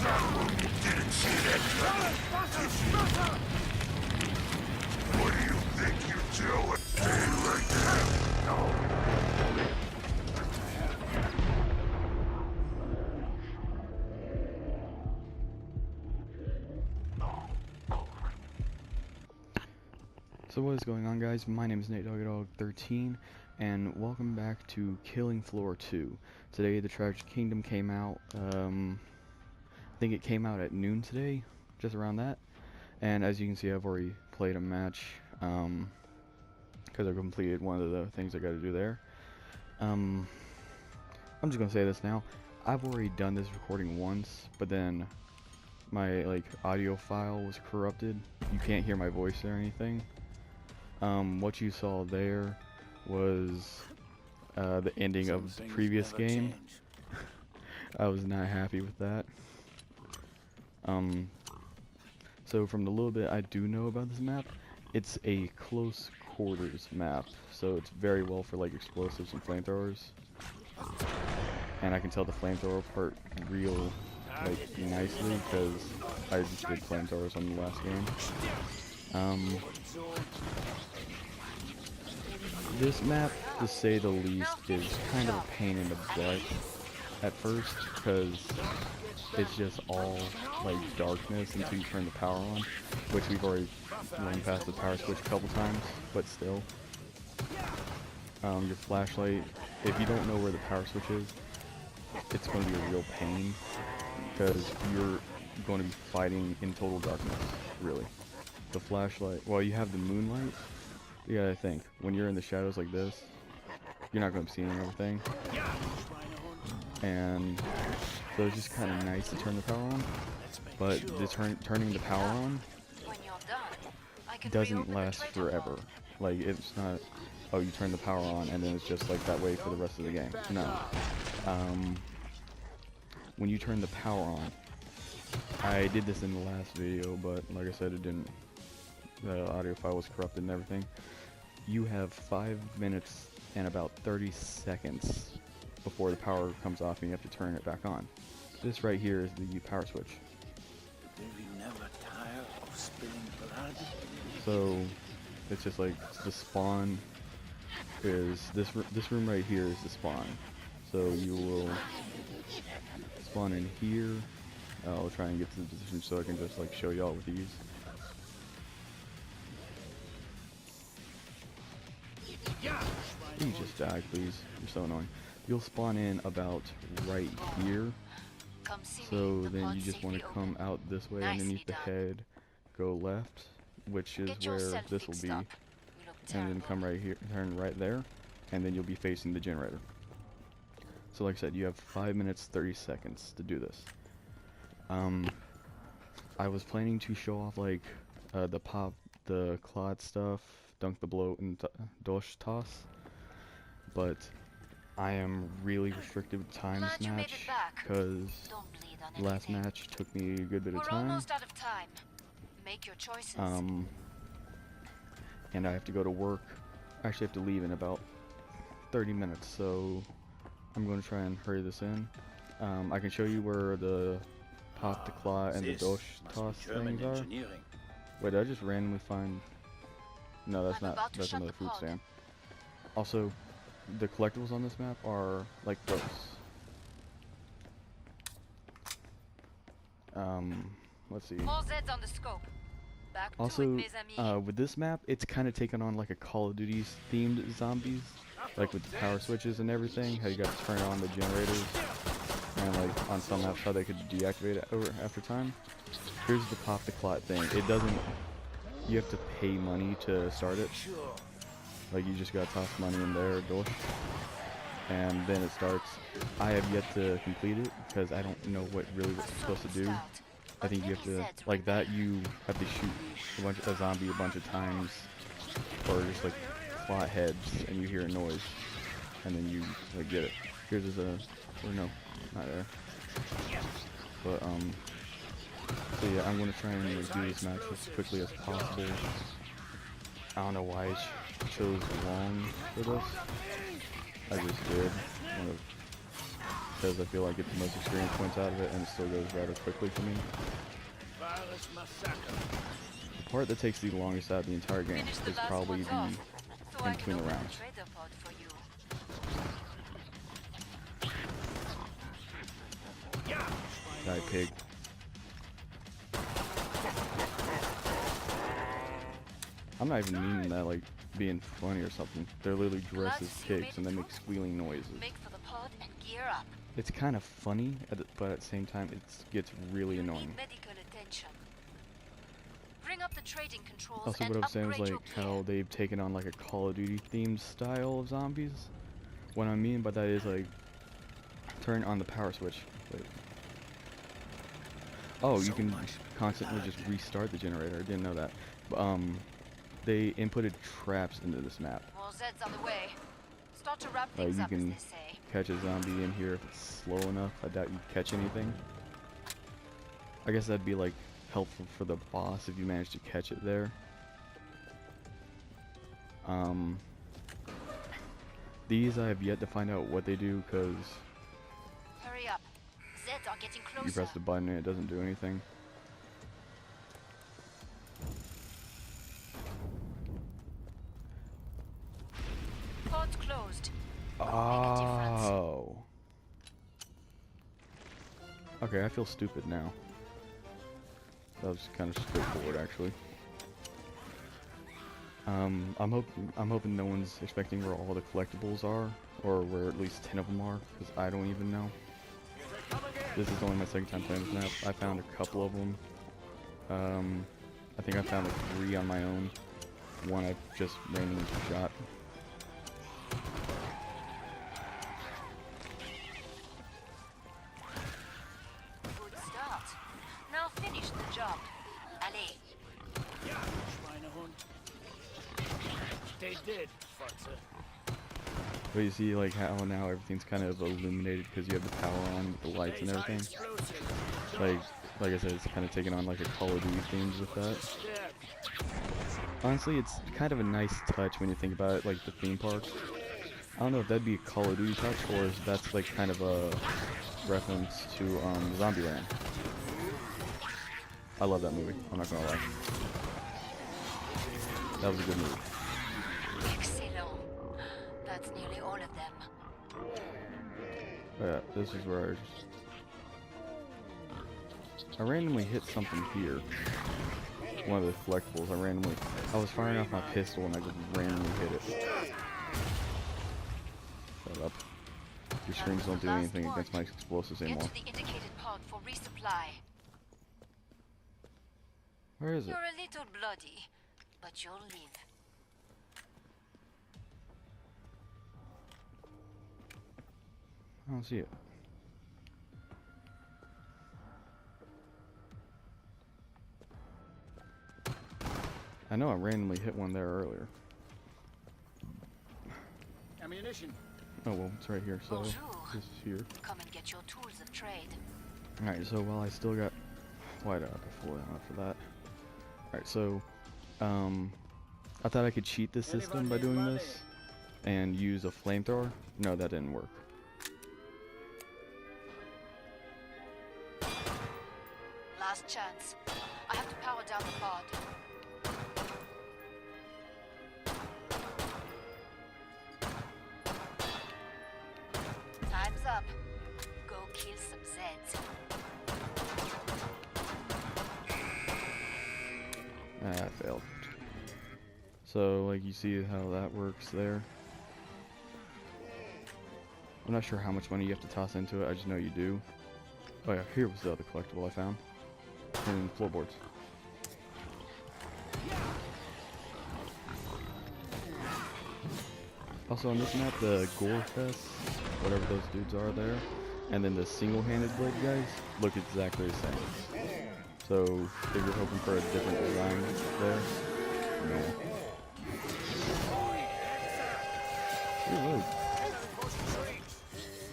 Didn't see that coming. What do you think you're doing? Stay right there. No. So what is going on, guys? My name is NateDogDog13 and welcome back to Killing Floor 2. Today the Tragic Kingdom came out, I think it came out at noon today, just around that. And as you can see, I've already played a match, because I completed one of the things I gotta do there. I'm just gonna say this now. I've already done this recording once, but then my audio file was corrupted. You can't hear my voice or anything. What you saw there was the ending of the previous game. I was not happy with that. So from the little bit I do know about this map, it's a close quarters map, so it's very well for explosives and flamethrowers. And I can tell the flamethrower part real nicely because I just did flamethrowers on the last game. This map, to say the least, is kind of a pain in the butt at first because it's just all darkness until you turn the power on, which we've already run past the power switch a couple times, but still. Your flashlight, if you don't know where the power switch is, it's going to be a real pain because you're going to be fighting in total darkness, really. The flashlight, well, you have the moonlight. You gotta think, when you're in the shadows like this, you're not going to be seeing everything. And so it's just kind of nice to turn the power on, but turning the power on doesn't last forever. It's not, oh, you turn the power on and then it's just that way for the rest of the game. No. When you turn the power on, I did this in the last video, but like I said, it didn't, the audio file was corrupted and everything. You have 5 minutes and about 30 seconds before the power comes off and you have to turn it back on. This right here is the power switch. So it's just the spawn is this room right here is the spawn. So you will spawn in here. I'll try and get to the position so I can just show y'all with ease. Please just die, please. You're so annoying. You'll spawn in about right here. So then you just want to come out this way underneath the head, go left, which is where this will be, and then come right here, turn right there, and then you'll be facing the generator. So like I said, you have 5 minutes 30 seconds to do this. I was planning to show off the pop, the clod stuff, dunk the blow, and dosh toss, but I am really restricted with time this match because last match took me a good bit of time. Almost out of time. Make your choices. And I have to go to work. I actually have to leave in about 30 minutes, so I'm going to try and hurry this in. I can show you where the pop, the claw, and the dosh toss things are. Wait, did I just randomly find... No, that's not. That's another food stand. Also, the collectibles on this map are like those. Let's see. More Zeds on the scope. Back to Also, it, mes amis. with this map, it's kind of taken on a Call of Duty themed zombies, with the power switches and everything. How you got to turn on the generators, and on some maps how they could deactivate it after time. Here's the pop the clot thing. It doesn't. You have to pay money to start it. You just gotta toss money in there, dosh, and then it starts. I have yet to complete it because I don't know what you're supposed to do. I think you have to, you have to shoot a zombie a bunch of times, or just clot heads, and you hear a noise, and then you get it. Here's or no, not there. But so yeah, I'm gonna try and do this match as quickly as possible. I don't know why I chose wrong for this. I just did. because I feel like get the most experience points out of it, and it still goes rather quickly for me. Virus massacre. The part that takes the longest out of the entire game Finish the is last probably ones the off, so I in can between the open rounds. the trader pod for you. Die pig. I'm not even meaning that like being funny or something. They're literally dressed as pigs and they make squealing noises. Make for the pod and gear up. It's kind of funny, but at the same time, it gets really You annoying. need medical attention. Bring up the trading controls Also, and what I'm saying is upgrade like your how gear. they've taken on like a Call of Duty themed style of zombies. What I mean by that is like turn on the power switch. Wait. Oh, you can constantly just restart the generator. I didn't know that. They inputted traps into this map. More Zeds on the way. Start to wrap things You up, as can they say. catch a zombie in here if it's slow enough. I doubt you catch anything. I guess that'd be like helpful for the boss if you manage to catch it there. These I have yet to find out what they do because Hurry up. Zeds are getting closer. you press the button and it doesn't do anything. Pod's closed. Make a difference. Oh. Okay, I feel stupid now. That was kind of straightforward, actually. I'm hoping no one's expecting where all the collectibles are, or where at least 10 of them are, because I don't even know. This is only my second time playing this map. I found a couple of them. I think I found like 3 on my own. One I just randomly shot. Good start. Now finish the job. Allez. Ja, Schweinehund. Stay dead, Futzer. But you see like how now everything's kind of illuminated because you have the power on with the lights and everything. Like I said, it's kind of taking on like a Call of Duty themes with that. Honestly, it's kind of a nice touch when you think about it, like the theme parks. I don't know if that'd be a Call of Duty touch or if that's like kind of a reference to Zombieland. I love that movie, I'm not gonna lie. That was a good movie. Excellent. That's nearly all of them. Yeah, this is where I randomly hit something here. One of the collectibles, I was firing off my pistol and I just randomly hit it. Shut up. Your screens don't do anything against my explosives Get anymore. to the indicated pod for resupply. Where is it? You're a little bloody, but you'll live. I don't see it. I know I randomly hit one there earlier. Ammunition. Oh well, it's right here, so Bonjour. this is here. Come and get your tools of trade. Alright, so while I still got white out before after that. Alright, so I thought I could cheat the system by doing this and use a flamethrower. No, that didn't work. Last chance. I have to power down the pod. Time's up. Go kill some Zeds. I failed. So, like, you see how that works there? I'm not sure how much money you have to toss into it, I just know you do. Oh yeah, here was the other collectible I found. In floorboards. Also on this map, the Gore Fest, whatever those dudes are there, and then the single-handed blade guys look exactly the same. So, if you're hoping for a different design there, no. Reload.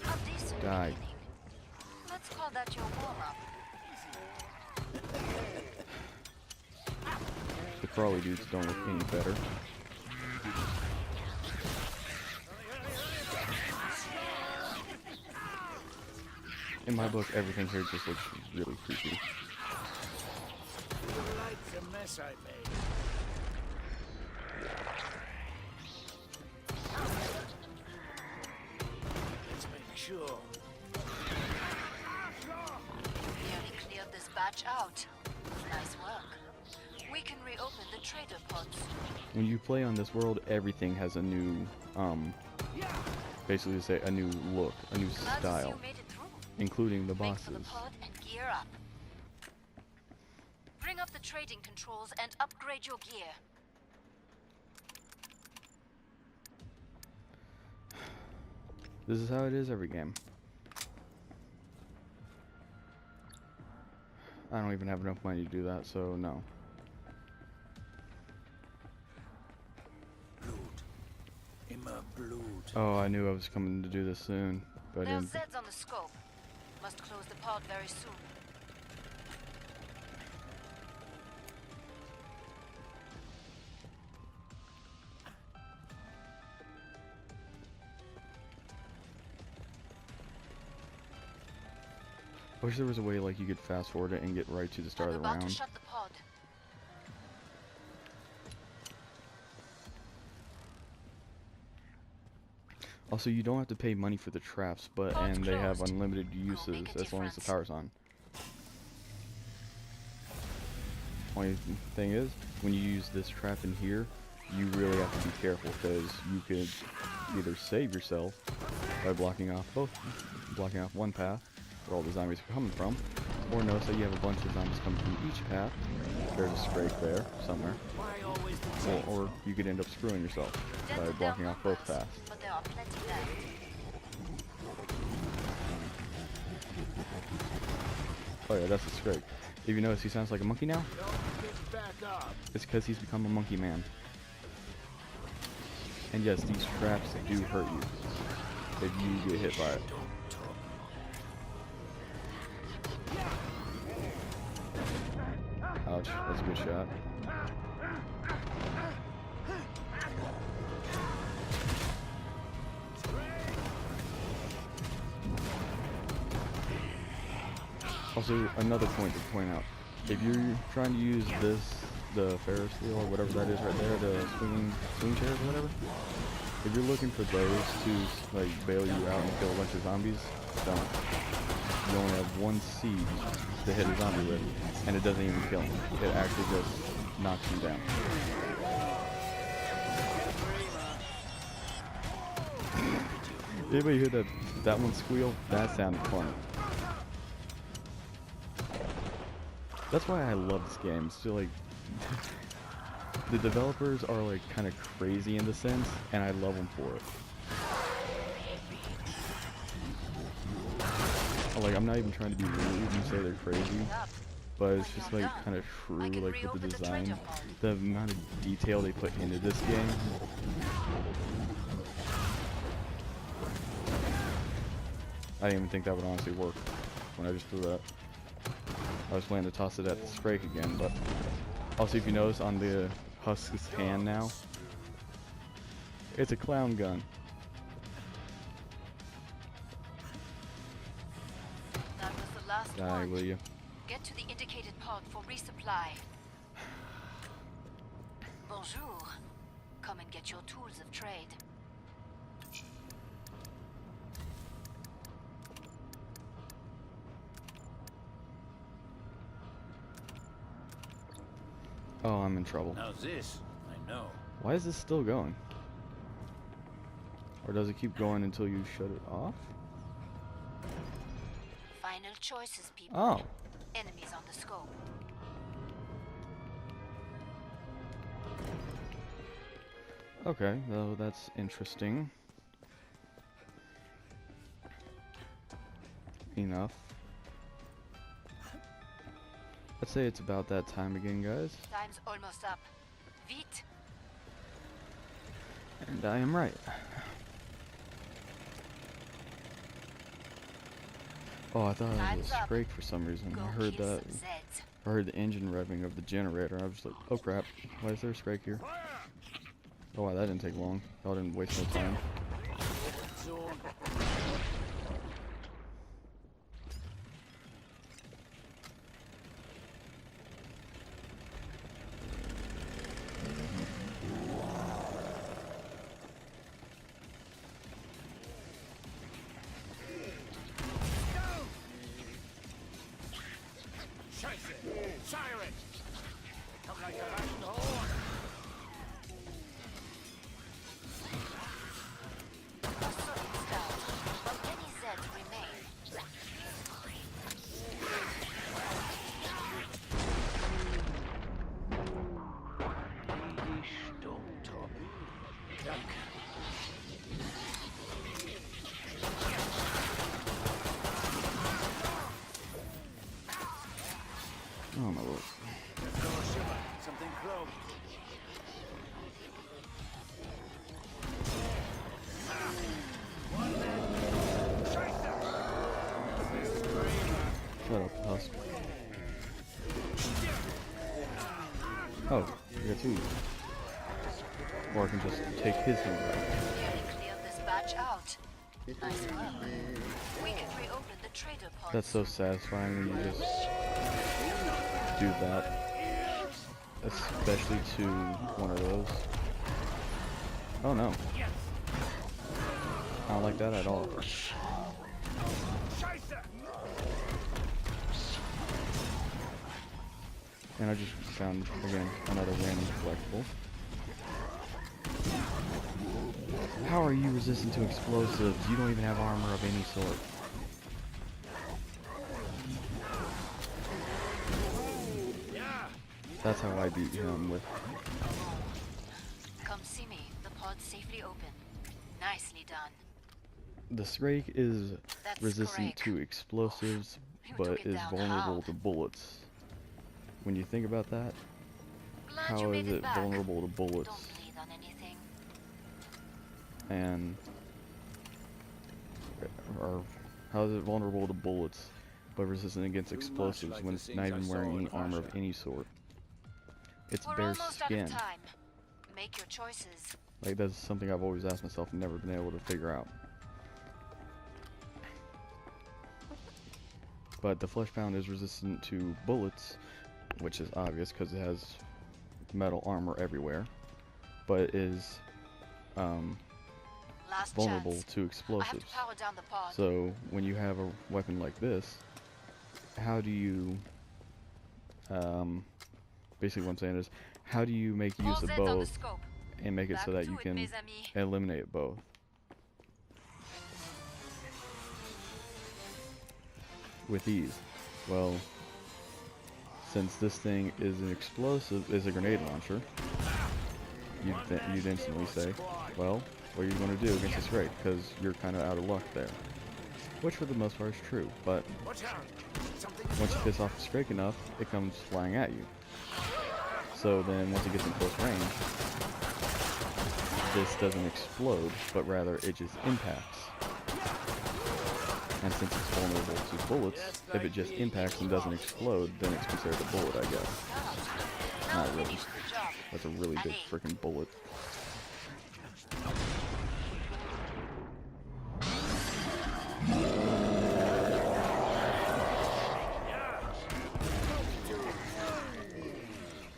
A decent Die. beginning. Let's call that your warm-up. The crawly dudes don't look any better. in my book, everything here just looks really creepy. You like the mess I made? Let's make sure. Nearly cleared this batch out. Nice work. We can reopen the trader pods. When you play on this world, everything has a new, basically say a new look, a new Glad to see style, you made it through. including the Make for the bosses. pod and gear up. Bring up the trading controls and upgrade your gear. This is how it is every game. I don't even have enough money to do that, so no. Blood. Immer blood. Oh, I knew I was coming to do this soon, but I There's didn't. Zeds on the scope. Must close the pod very soon. I wish there was a way like you could fast forward it and get right to the start I'm of the about to round. shut the pod. Also, you don't have to pay money for the traps, but Pod's and they have closed. unlimited Go uses make a as long as the difference. power's on. Only thing is, when you use this trap in here, you really have to be careful because you could either save yourself by blocking off one path where all the zombies are coming from, or notice that you have a bunch of zombies coming from each path. There's a scrape there somewhere, Why always the or you could end up screwing yourself by Dented blocking down off both numbers, paths. but there are plenty left. Oh yeah, that's a scrape. If you notice, he sounds like a monkey now. Don't get back up. It's because he's become a monkey man. And yes, these traps do hurt you if you get hit by it. Ouch, that's a good shot. Also, another point to point out. If you're trying to use this, the Ferris wheel or whatever that is right there, the swing chairs or whatever, if you're looking for those to like bail you out and kill a bunch of zombies, don't. You only have one seed to hit a zombie with, and it doesn't even kill him. It actually just knocks him down. Anybody hear that one squeal? That sounded fun. That's why I love this game. So like, the developers are like kind of crazy in the sense, and I love them for it. Like, I'm not even trying to be rude and say they're crazy, but it's just like kind of true, like with the design, the amount of detail they put into this game. I didn't even think that would honestly work when I just threw that. I was planning to toss it at the Scrake again, but also if you notice on the Husk's hand now, it's a clown gun. That was the last Die, one. will you? Get to the indicated pod for resupply. Bonjour. Come and get your tools of trade. Oh, I'm in trouble. Now this, I know. Why is this still going? Or does it keep going until you shut it off? Final choices, people. Oh. Enemies on the scope. Okay, well, that's interesting. Enough. Let's say it's about that time again, guys. Time's almost up. Vite. And I am right. Oh, I thought it Time's was up. a Scrake for some reason. Go I heard kill that. some Zeds. I heard the engine revving of the generator. I was just like, oh crap, why is there a Scrake here? Oh wow, that didn't take long. Y'all didn't waste no time. Zone. siren! Come like a riding horse! Assault's down, but many Zeds remain. Oh my lord. Something close. Shut up, Husk. Oh, I got two. Or I can just take his hand back. Nearly cleared this batch out. Nice work. We can reopen the trader pod. That's so satisfying when you just do that. Especially to one of those. Oh no. I don't like that at all. And I just found, again, another random collectible. How are you resistant to explosives? You don't even have armor of any sort. That's how I beat him with. Come see me. The pod's safely open. Nicely done. The Scrake is That's resistant Scrake. to explosives, You but took it is down vulnerable how? to bullets. When you think about that, Glad how you is made it it back. vulnerable to bullets? Don't bleed on anything. And or how is it vulnerable to bullets, but resistant against explosives like when the it's things not I even saw wearing in any armor of Harsha. any sort? It's We're bare almost out skin. of time. Make your choices. Like, that's something I've always asked myself and never been able to figure out. But the Fleshbound is resistant to bullets, which is obvious because it has metal armor everywhere, but is Last vulnerable chance. to I have explosives. to power down the pod. So when you have a weapon like this, how do you basically what I'm saying is, how do you make All use of Zeds on the both scope. and make it Back so that to you it, can mes amis. eliminate both? With ease. Well, since this thing is an explosive, is a grenade launcher, you'd instantly say, well, what are you going to do against this Scrake? Because you're kind of out of luck there. Which for the most part is true, but Watch out! Something once you piss off the Scrake enough, it comes flying at you. So then once it gets in close range, this doesn't explode, but rather it just impacts. And since it's vulnerable to bullets, if it just impacts and doesn't explode, then it's considered a bullet, I guess. Now Not really. finish the job. That's a really big Allez. freaking bullet.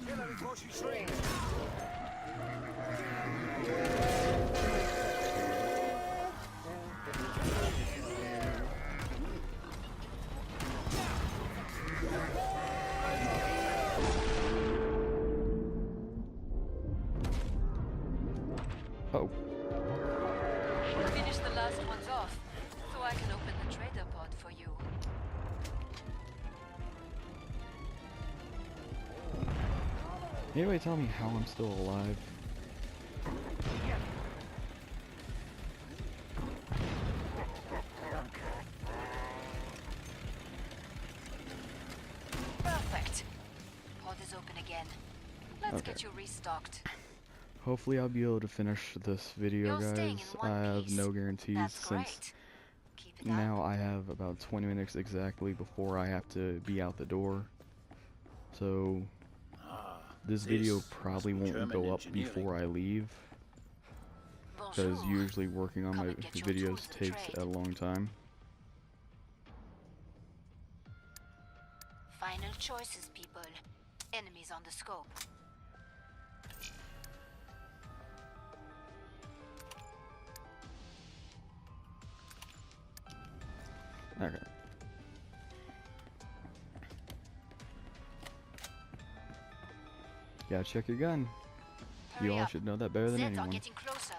kill her before she shrinks. Oh, Finish the last ones off, so I can open the trader pod for you. anybody tell me how I'm still alive? Perfect. Pod is open again. Let's Okay. get you restocked. Hopefully I'll be able to finish this video, You're staying guys. in one I have piece. no guarantees That's since great. Keep it now up. I have about 20 minutes exactly before I have to be out the door. So this video probably won't German go up engineering. before I leave, because Bonjour. usually working on Come my and get your videos tools and takes trade. a long time. Final choices, people. Enemies on the scope. Okay. Gotta check your gun. You Hurry all up. should know that better than Zeds are anyone. getting closer.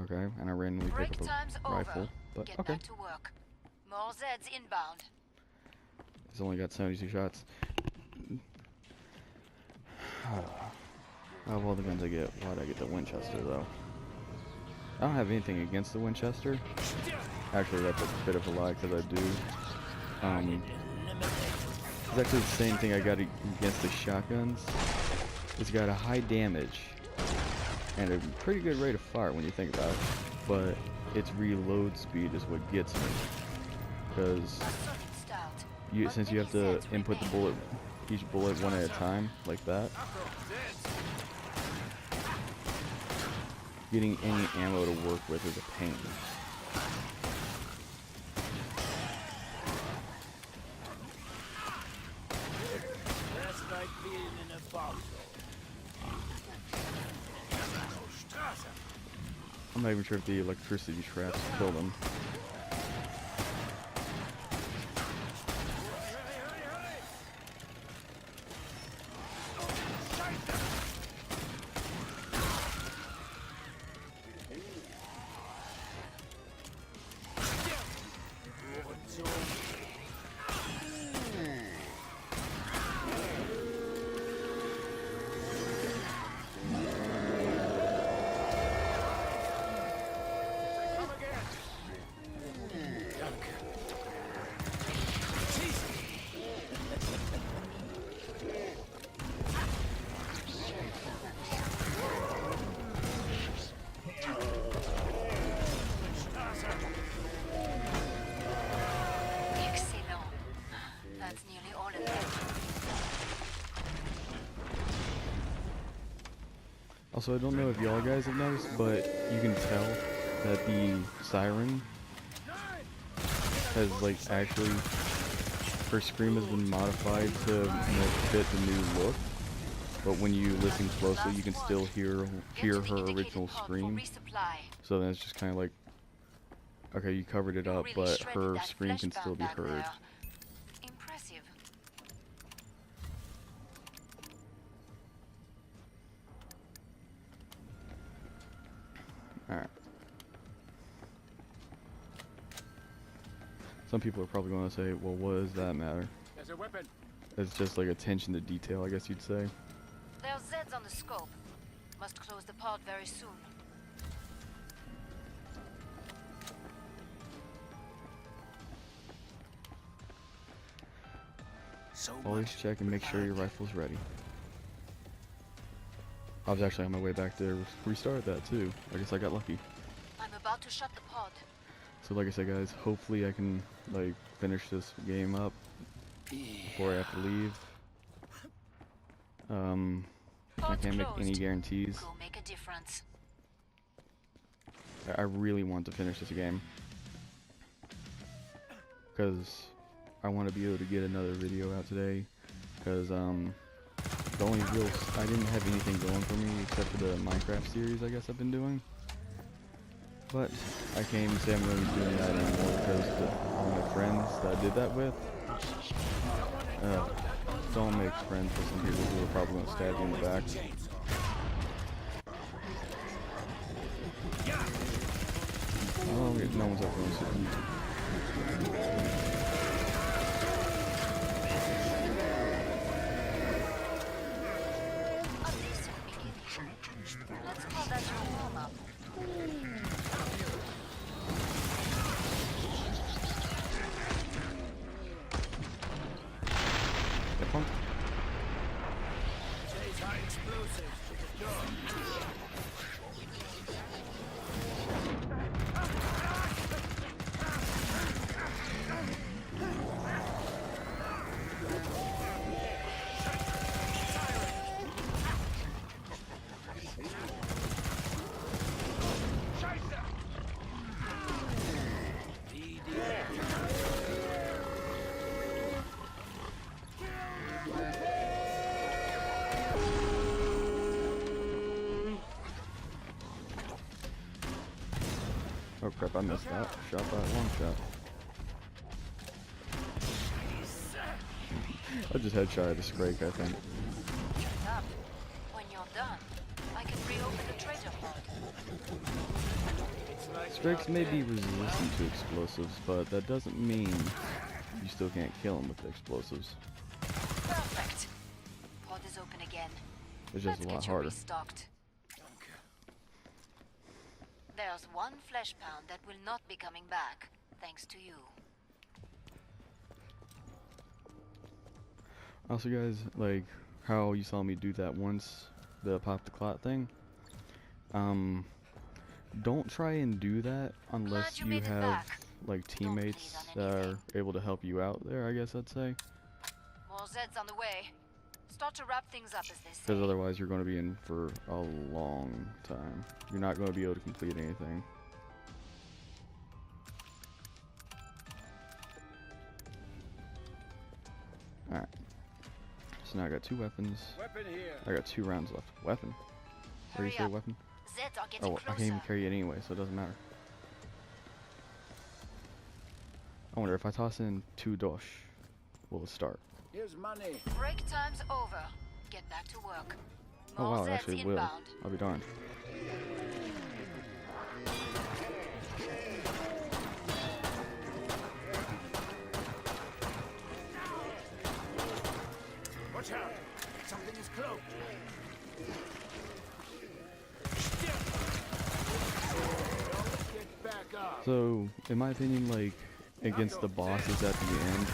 Okay, and I randomly Break pick up time's a rifle, over. but Get okay. back to work. More Zeds inbound. It's only got 72 shots. Of all the guns I get, why'd I get the Winchester though? I don't have anything against the Winchester. Actually, that's a bit of a lie because I do. It's actually the same thing I got against the shotguns. It's got a high damage and a pretty good rate of fire when you think about it, but its reload speed is what gets me. Because Assorted stout. since you have to input the bullet, each bullet one at a time, like that, getting any ammo to work with is a pain. That's like being in a foxhole. I'm not even sure if the electricity traps kill them. Excellent. That's nearly all of them. Also, I don't know if y'all guys have noticed, but you can tell that the siren has actually, her scream has been modified to fit the new look. But when you listen closely, you can still hear her original scream. So then it's just kind of like, okay, you covered it up, but her scream can still be heard. Impressive. Alright. Some people are probably going to say, well, what does that matter? There's a weapon. It's just like attention to detail, I guess you'd say. There's Zeds on the scope. Must close the pod very soon. So Always check and make sure your rifle's ready. I was actually on my way back to restart that too. I guess I got lucky. I'm about to shut the pod. So like I said, guys, hopefully I can finish this game up before I have to leave. I Pod's can't make any closed. guarantees. Go make a difference. I really want to finish this game because I want to be able to get another video out today. Because the only I didn't have anything going for me except for the Minecraft series I guess I've been doing. But I can't even say I'm going to be doing that anymore because all my friends that I did that with, don't make friends with some people who are probably going to stab you in the back. Oh, no one's up on YouTube. A decent beginning. Let's call that your warm-up. Get pumped. Chase high explosives to the door. Oh crap, I missed that. Shot that one shot. I just headshot the Scrake, I think. Shut up. When you're done, I can reopen the trader pod. Scrakes may be resistant to explosives, but that doesn't mean you still can't kill them with the explosives. Perfect. Pod is open again. It's just Let's a lot get you harder. restocked. There's one flesh pound that will not be coming back, thanks to you. Also, guys, like how you saw me do that once, the pop the clot thing. Don't try and do that unless Glad you you made it have back. like teammates bleed on that are anything. able to help you out there, I guess I'd say. More Zeds on the way. Start to wrap things up, as they say. Because otherwise you're going to be in for a long time. You're not going to be able to complete anything. Alright. So now I got 2 weapons. Weapon here. I got 2 rounds left. Weapon? Where do you Hurry say up. weapon? Zeds are getting Oh, I closer. can't even carry it anyway, so it doesn't matter. I wonder if I toss in 2 dosh, will it start? Here's money. Break time's over. Get back to work. Oh More wow, it Zeds actually will. inbound. I'll be darned. Watch out. Something is cloaked. Get back up. So, in my opinion, like, against the bosses at the end,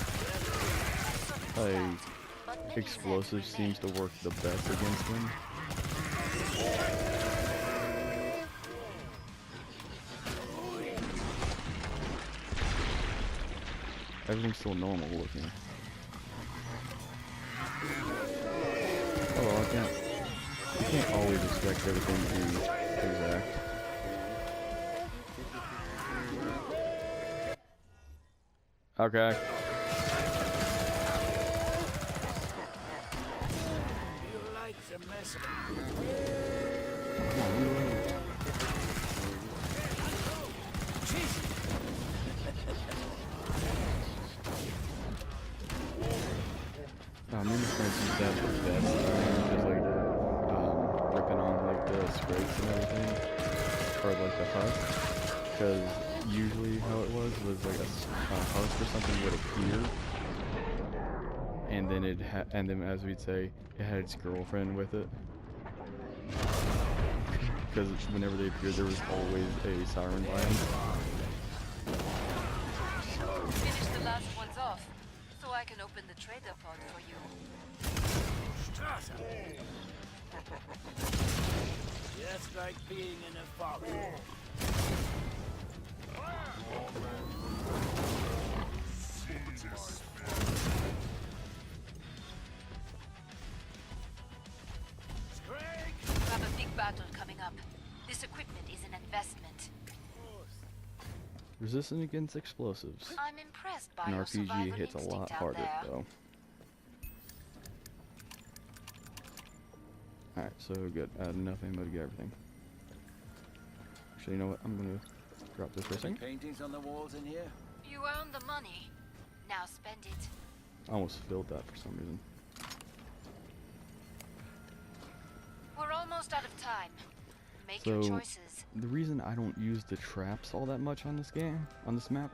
like, But many explosives Zeds seems to work the best against them. Everything's still normal looking. Oh well, you can't always expect everything to be exact. Okay. You like the mess. Me and my friends use that for best. Just like ripping on like the scrapes and everything, or like the husk. Because usually how it was like a husk or something would appear, and then and then as we'd say, it had its girlfriend with it. Because whenever they appeared, there was always a siren by them. Finish the last ones off, so I can open the trader pod for you. Just like being in a fog. You have a big battle coming up. This equipment is an investment. Resistant against explosives. I'm impressed by An your RPG survival hits a lot instinct out harder there. though. Alright, so good. Enough ammo to get everything. Actually, you know what? I'm gonna drop this for a second. Paintings on the walls in here. You earned the money. Now spend it. I almost filled that for some reason. We're almost out of time. Make your So, choices. the reason I don't use the traps all that much on this game, on this map,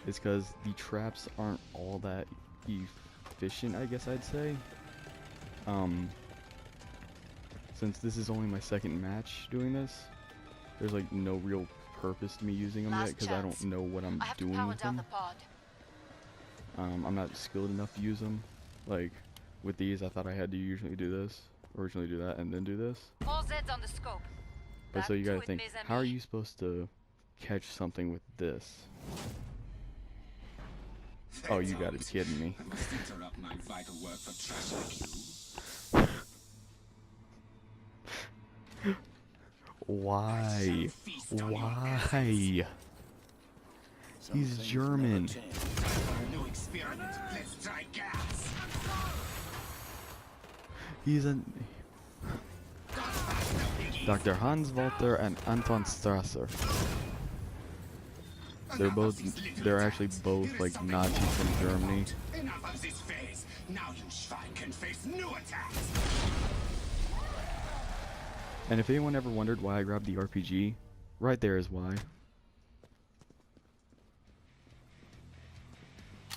is because the traps aren't all that efficient, I guess I'd say. Since this is only my second match doing this, there's like no real purpose to me using them yet, Last because I chance. don't know what I'm I have to doing power with down them. the pod. I'm not skilled enough to use them. Like, with these, I thought I had to usually do this, originally do that, and then do this. All Zeds on the scope. But so you Back gotta to it, think, mes how are amis. you supposed to catch something with this? Oh, you gotta be kidding me. Must interrupt my vital work for trash like you. Why? Why? He's German. No experiment. Let's try gas. He's a Dr. Hans Walter and Anton Strasser. They're actually both like Nazis from Germany. Enough of this phase. Now you and face new attacks. And if anyone ever wondered why I grabbed the RPG, right there is why.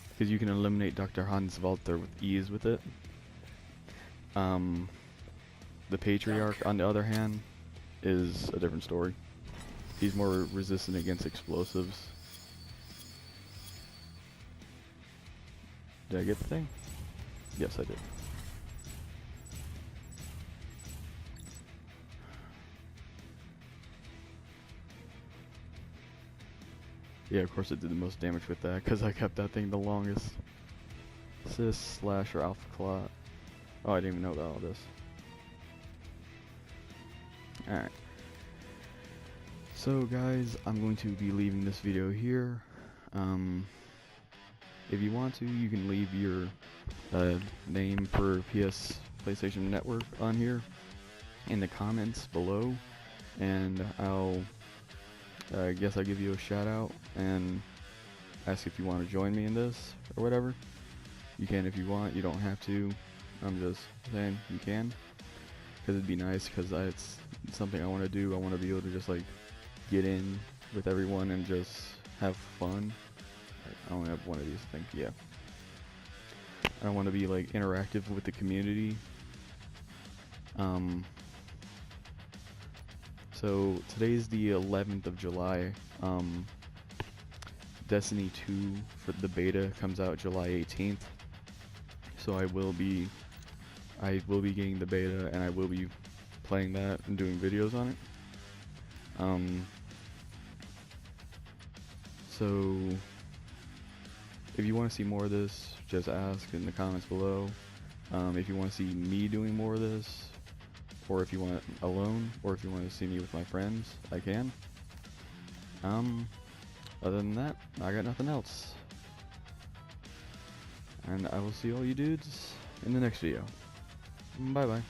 Because you can eliminate Dr. Hans Walter with ease with it. The Patriarch, on the other hand, is a different story. He's more resistant against explosives. Did I get the thing? Yes, I did. Yeah, of course it did the most damage with that, because I kept that thing the longest. Sis, Slasher, Alpha Clot. Oh, I didn't even know about all this. Alright. So guys, I'm going to be leaving this video here. If you want to, you can leave your name for PlayStation Network on here in the comments below, and I guess I'll give you a shout out and ask if you want to join me in this or whatever. You can if you want, you don't have to. I'm just saying you can, because it'd be nice, because it's something I want to do. I want to be able to just like get in with everyone and just have fun. I only have one of these things, yeah. I want to be like interactive with the community. So today's the 11th of July. Destiny 2 for the beta comes out July 18th. So I will be getting the beta, and I will be playing that and doing videos on it. So if you want to see more of this, just ask in the comments below. If you want to see me doing more of this, or if you want it alone, or if you want to see me with my friends, I can. Other than that, I got nothing else. And I will see all you dudes in the next video. Bye bye.